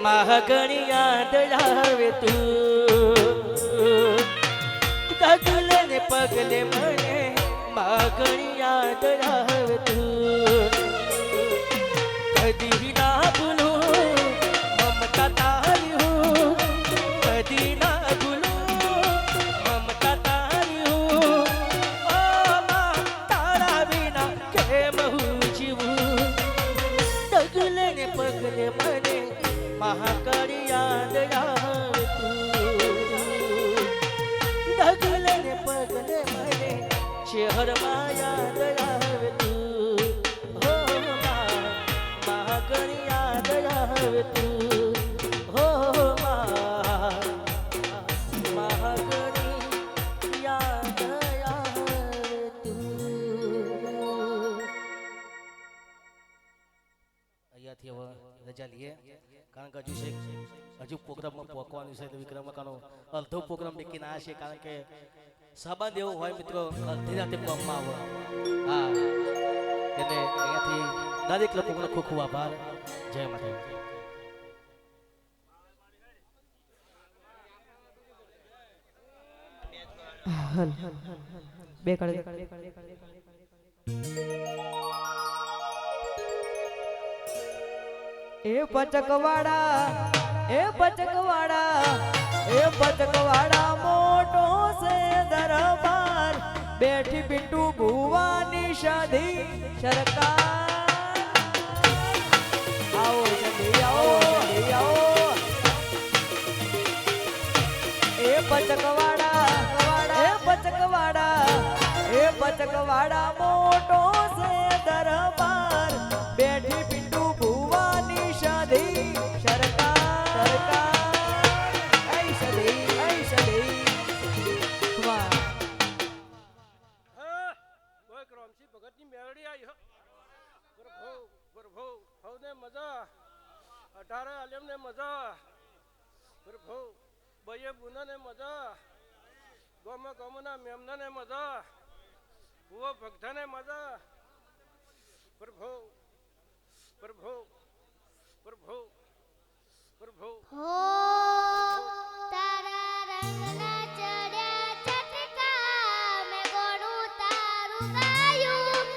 માગણી યાદ આવે તું ડગલે ને પગલે મને માગણી યાદ આવે તું કદી ના ભૂલું મમતા તારી હું કદી ના ભૂલું મમતા તારી હું તારા વિના કેમ હું જીવું ડગલે ને પગલે મને મહાકાળી યાદ આવે તું ડગલે ને પગલે મને શહેરમાં યાદ આવે તું હો મહાકાળી યાદ આવે તું હો મહાકાળી યાદ આવે તું અહીંયાથી હવે રજા લઈએ કારણ કે હજુ પ્રોગ્રામમાં પહોંચવાનું છે તો વિક્રમકાનો અડધો પ્રોગ્રામ બેકી ના છે કારણ કે સંબંધ એવો હોય મિત્રો અડધી રાતે પગમાં આવે હા એટલે અહીંયાથી દરેક લોકોનો ખૂબ ખૂબ આભાર જય માતા બે કડે એ પચકવાડા એ પચકવાડા એ પચકવાડા મોટો છે દરબાર બેઠી પિંટુ ભુવાની શાદી સરકાર આવો જલ્દી આવો જલ્દી આવો એ પચકવાડા એ પચકવાડા એ પચકવાડા મોટો છે દરબાર બેઠી પિંટુ ભુવાની શાદી સરકાર સરકાર ऐ सदी वाह હા કોઈ ક્રોમસી ભગતની મેળડી આવી હો પ્રભુ હવને મજા 18 આલમને મજા પ્રભુ બયે બુનાને મજા ગોમના મેમનાને મજા ભુવો ભક્તને મજા પ્રભુ પ્રભુ પ્રભુ પ્રભુ હો તારા રંગના ચડ્યા ચટકા મે ગોણું તારું ગાયું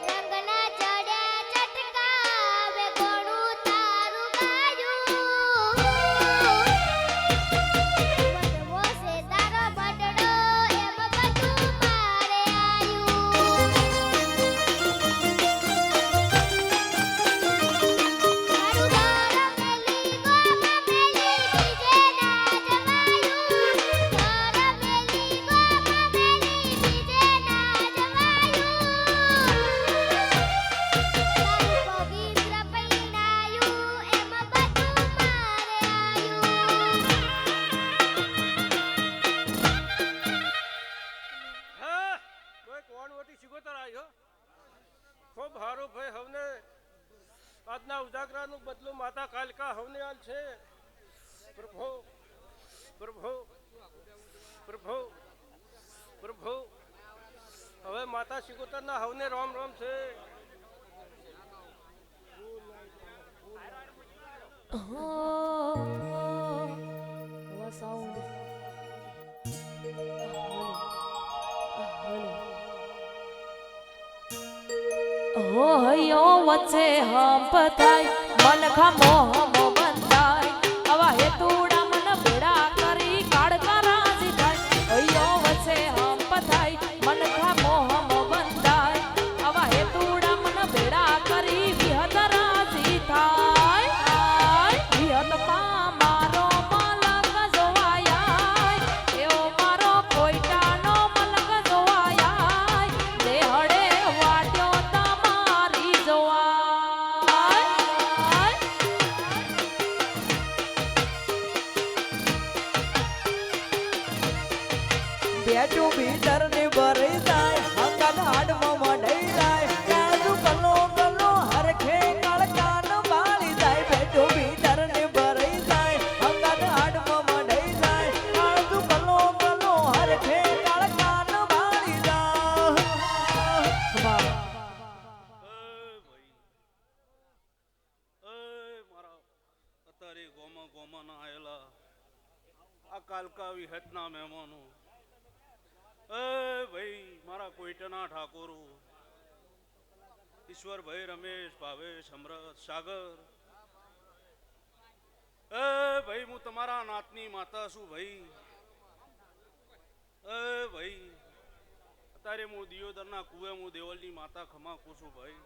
રંગના ચડ્યા ચટકા મે ગોણું તારું ગાયું બટવો છે તારો બટડો એમ બધું મારે આયું મારું ધારા મેલી ગોમાં મેલી બીજે ના જવાયું ધારા મેલી ગોમાં મેલી બીજે ના જવાયું તારું પવિત્ર પૈણાયું એમ બધું મારે આયું હા કોઈ કોણ વટી સિગોતર આવ્યો ખૂબ હારો ભાઈ હવને આજના ઉજાગરાનું બદલું માતા કાલિકા હવને આલ છે પ્રભુ પ્રભુ પ્રભુ પ્રભુ હવે માતા સિગોતરના હવને રોમ રોમ છે હો હૈયો વચ્ચે હંપ થાય મન ખમો હમો બંધાય આવા હેતુડા મન ભેડા કરી કાળકા રાજી થાય હૈયો વચ્ચે હંપ થાય મન ખમો હમો બંધાય આવા હેતુડા મન ભેડા કરી વિહત રાજી થાય વિહત પા મારો મલક જોવાયા એવો મારો કોઈટાનો મલક જોવાયા દેહડે વાટ્યો તમારી જોવાય બેઠું ભીતર ને ભરી જાય હંગન હાડમાં મઢઈ જાય કાજુ કલો કલો હરખે કળકાન બાળી જાય બેઠું ભીતર ને ભરી જાય હંગન હાડમાં મઢઈ જાય કાજુ કલો કલો હરખે કળકાન બાળી જાય વાહ મારા અત્યારે ભાઈ ગોમાં ના આયેલા આ કાલકા વિહતના મહેમાનો એ ભાઈ મારા કોઈટના ઠાકોરો ઈશ્વરભાઈ રમેશ ભાવેશ અમરત સાગર એ ભાઈ હું તમારા નાતની માતા છું ભાઈ એ ભાઈ અત્યારે હું દિયોદરના કુએ હું દેવલની માતા ખમાકું છું ભાઈ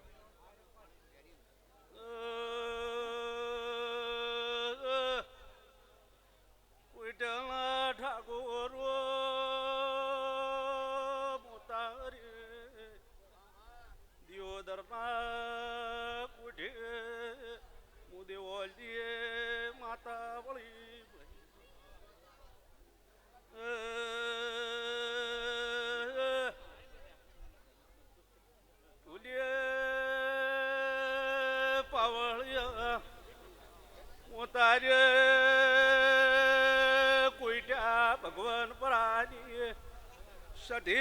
કોઈટના ઠાકોરો મોતારે દિયોદરના કુઢે હું દેવલીએ માતા વળી પાવળિયા મોતારે કોઈટા ભગવાન પરાની સઢે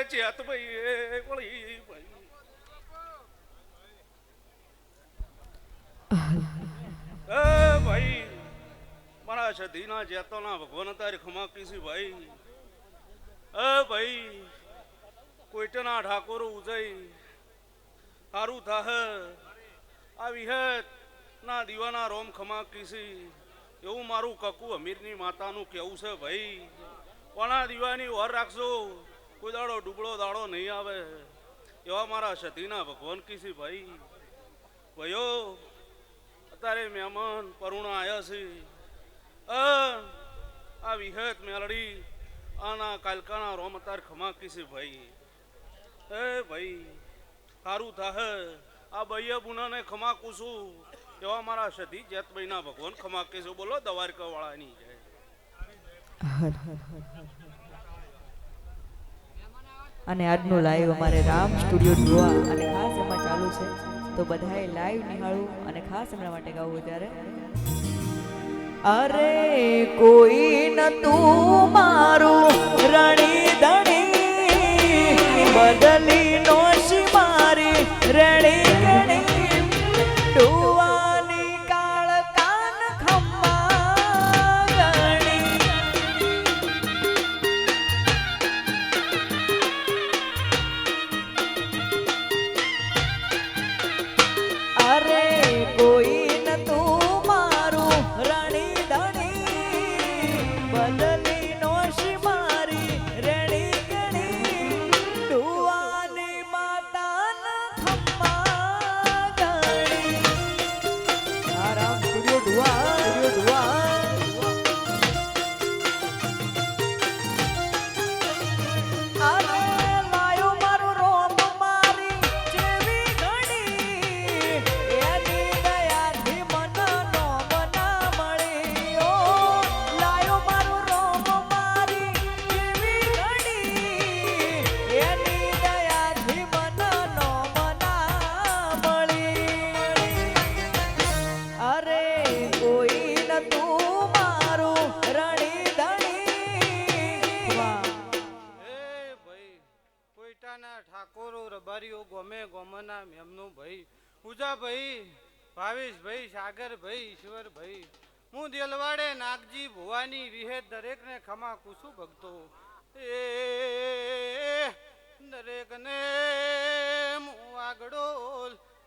ચેત ભાઈ વળી ભાઈ ભાઈ મારા સધીના જેતોના ભગવાન તારે ખમા કીસી ભાઈ ભાઈ કોઈટના ઠાકોરો ઉજઈ સારું થાહ આ વિહત ના દીવાના રોમ ખમા કીસી એવું મારું કકુ અમીરની માતાનું કેવું છે ભાઈ કોના દીવાની ઓર રાખજો કોઈ દાડો ડૂબળો દાડો નહીં આવે એવા મારા સતીના ભગવાન કીસી ભાઈ ભાઈઓ અત્યારે મહેમાન પરુણા આવ્યા છે આ વિહત મેલડી આના કાલકાના રોમ અત્યારે ખમા કીસી ભાઈ ભાઈ સારું થાહ આ બૈયા બુનાને ખમા કુશું એવા મારા સતી જેતભાઈના ભગવાન ખમા કીશું બોલો દ્વારકા વાળાની જય અને આજનું લાઈવ અમારે રામ સ્ટુડિયો જોવા અને ખાસ એમાં ચાલુ છે તો બધાએ લાઈવ નિહાળવું અને ખાસ એમના માટે ગાવું ત્યારે અરે કોઈ ન તું મારું રણી દણી બદલી નો મારી રણી ગણી ડુવાની કાળ કાન ખમ્મા ગણી અરે કોઈ ન તું મારું રણી દણી બદલી નો મારી રણી ગણી ડુવાની માતાના ખમ્મા ગણી આરામ સ્ટુડિયો ડુઆ અરે લાયો મારું રોમ મારી જેવી ઘડી એની દયાથી મન નો મના મળ્યો લાયો મારું રોમ મારી જેવી ઘડી એની દયાથી મન નો મના મળી અરે કોઈ ન તું મારું રણી દણી વાહ ભાઈ કોઈટાના ઠાકોરો રબારીઓ ગોમે ગોમના મેમનું ભાઈ પૂજાભાઈ ભાવેશભાઈ સાગરભાઈ ઈશ્વરભાઈ હું દેલવાડે નાગજી ભુવાની વિહેત દરેકને ખમા કુસુ ભક્તો એ દરેકને હું આગળો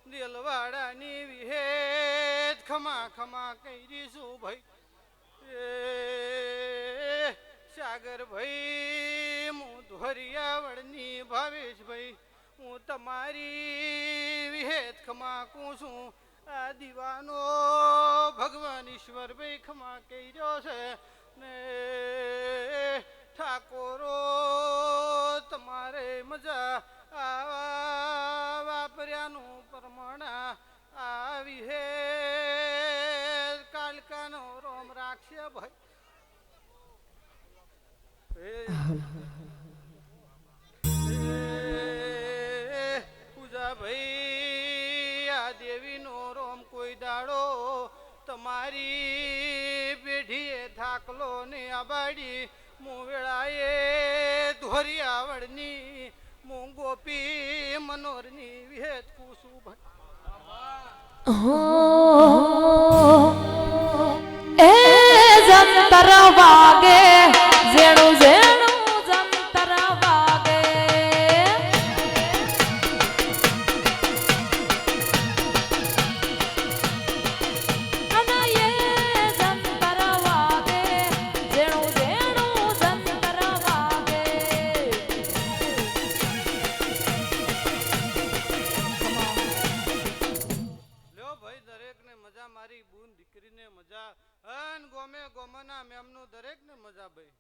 દેલવાડાની વિહેત ખમા ખમા કરીશું ભાઈ એ સાગરભાઈ હું ધોરિયાવળની ભાવેશભાઈ હું તમારી વિહેત ખમાકું છું આ દીવાનો ભગવાન ઈશ્વરભાઈ ખમા કર્યો છે ને ઠાકોરો તમારે મજા આવા વાપર્યાનું પ્રમાણ આ વિહેત કાલકાનો રોમ રાખશે ભાઈ પૂજા ભાઈ આ દેવીનો રોમ કોઈ દાડો તમારી પેઢીએ થાકલો ને આબાડી હું વેળાએ ધોરિયાવળની હું ગોપી મનોરની વિહેત કુસુ ભાઈ જંતર વાગે જેણું જેણું જંતર વાગે અને એ જંતર વાગે જેણું જેણું જંતર વાગે લ્યો ભાઈ દરેકને મજા મારી બૂન દીકરીને મજા અન ગોમે ગોમના મેમનું દરેકને મજા ભાઈ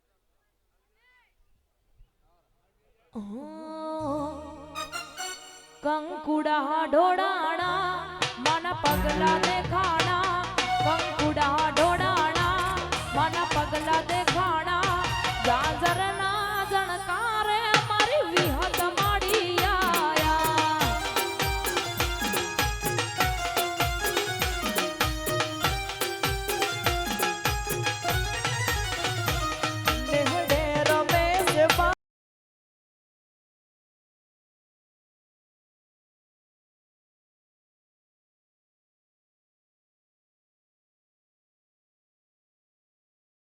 કંકુડા ઢોળાણા મન પગલા દેખાણા